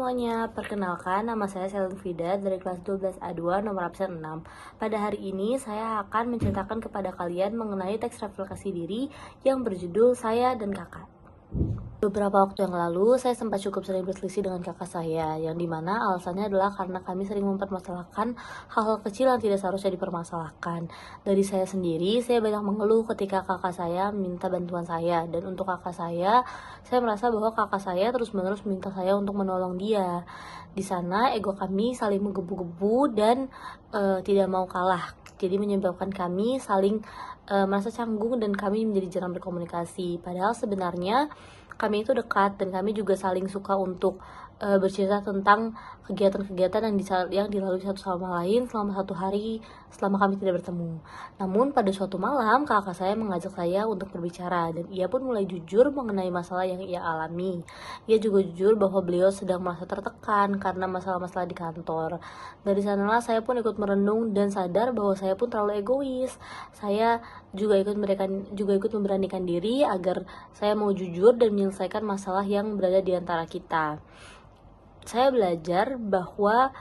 semuanya, perkenalkan nama saya Selin Vida dari kelas 12A2 nomor absen 6. Pada hari ini saya akan menceritakan kepada kalian mengenai teks refleksi diri yang berjudul Saya dan Kakak. Beberapa waktu yang lalu, saya sempat cukup sering berselisih dengan kakak saya, yang dimana alasannya adalah karena kami sering mempermasalahkan hal-hal kecil yang tidak seharusnya dipermasalahkan. Dari saya sendiri, saya banyak mengeluh ketika kakak saya minta bantuan saya, dan untuk kakak saya merasa bahwa kakak saya terus-menerus minta saya untuk menolong dia. Di sana, ego kami saling menggebu-gebu dan tidak mau kalah. Jadi menyebabkan kami saling merasa canggung dan kami menjadi jarang berkomunikasi. Padahal sebenarnya kami itu dekat dan kami juga saling suka untuk bercerita tentang kegiatan-kegiatan yang dilalui satu sama lain selama satu hari selama kami tidak bertemu. Namun pada suatu malam kakak saya mengajak saya untuk berbicara dan ia pun mulai jujur mengenai masalah yang ia alami. Ia juga jujur bahwa beliau sedang merasa tertekan karena masalah-masalah di kantor. Dari sanalah saya pun ikut merenung dan sadar bahwa saya pun terlalu egois. Saya juga ikut memberanikan diri agar saya mau jujur dan menyelesaikan masalah yang berada di antara kita. Saya belajar bahwa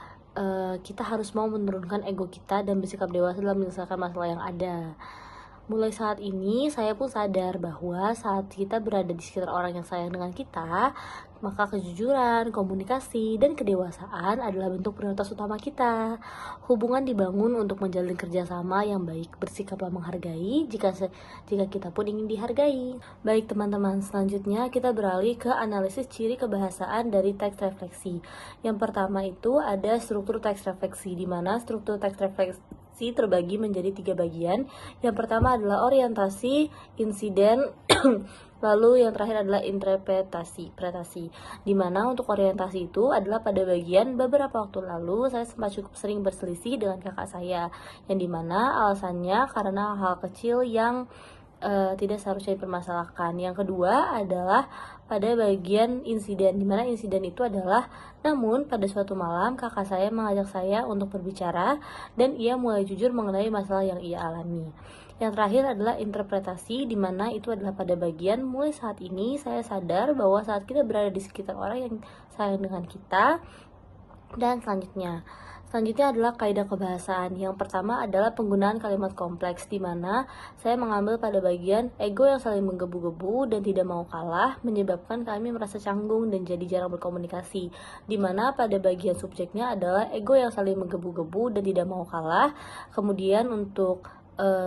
kita harus mau menurunkan ego kita dan bersikap dewasa dalam menyelesaikan masalah yang ada. Mulai saat ini, saya pun sadar bahwa saat kita berada di sekitar orang yang sayang dengan kita, maka kejujuran, komunikasi, dan kedewasaan adalah bentuk prioritas utama kita. Hubungan dibangun untuk menjalin kerjasama yang baik, bersikaplah menghargai jika kita pun ingin dihargai. Baik teman-teman, selanjutnya kita beralih ke analisis ciri kebahasaan dari teks refleksi. Yang pertama itu ada struktur teks refleksi, di mana struktur teks refleksi terbagi menjadi 3 bagian. Yang pertama adalah orientasi, insiden, lalu yang terakhir adalah interpretasi. Di mana untuk orientasi itu adalah pada bagian beberapa waktu lalu saya sempat cukup sering berselisih dengan kakak saya, yang dimana alasannya karena hal kecil yang tidak seharusnya dipermasalahkan. Yang kedua adalah pada bagian insiden, dimana insiden itu adalah namun pada suatu malam kakak saya mengajak saya untuk berbicara dan ia mulai jujur mengenai masalah yang ia alami. Yang terakhir adalah interpretasi, dimana itu adalah pada bagian mulai saat ini saya sadar bahwa saat kita berada di sekitar orang yang sayang dengan kita. Dan selanjutnya adalah kaidah kebahasaan. Yang pertama adalah penggunaan kalimat kompleks, di mana saya mengambil pada bagian ego yang saling menggebu-gebu dan tidak mau kalah menyebabkan kami merasa canggung dan jadi jarang berkomunikasi. Di mana pada bagian subjeknya adalah ego yang saling menggebu-gebu dan tidak mau kalah. Kemudian untuk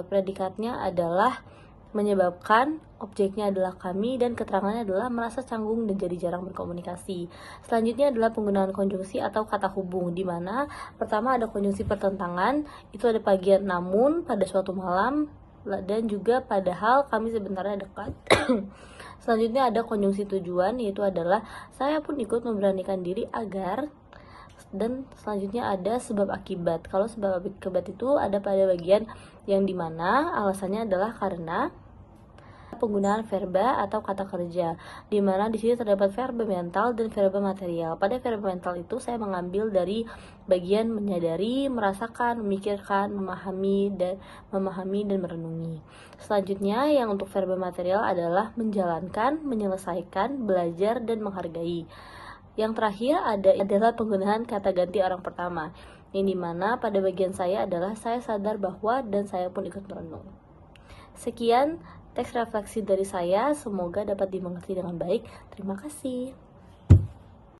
predikatnya adalah menyebabkan objeknya adalah kami dan keterangannya adalah merasa canggung dan jadi jarang berkomunikasi. Selanjutnya adalah penggunaan konjungsi atau kata hubung, di mana pertama ada konjungsi pertentangan, itu ada bagian namun, pada suatu malam, dan juga padahal kami sebenarnya dekat. Selanjutnya ada konjungsi tujuan, yaitu adalah saya pun ikut memberanikan diri agar. Dan selanjutnya ada sebab akibat. Kalau sebab akibat itu ada pada bagian yang dimana alasannya adalah karena penggunaan verba atau kata kerja, di mana di sini terdapat verba mental dan verba material. Pada verba mental itu saya mengambil dari bagian menyadari, merasakan, memikirkan, memahami dan merenungi. Selanjutnya yang untuk verba material adalah menjalankan, menyelesaikan, belajar dan menghargai. Yang terakhir adalah penggunaan kata ganti orang pertama, yang dimana pada bagian saya adalah saya sadar bahwa dan saya pun ikut merenung. Sekian teks refleksi dari saya, semoga dapat dimengerti dengan baik. Terima kasih.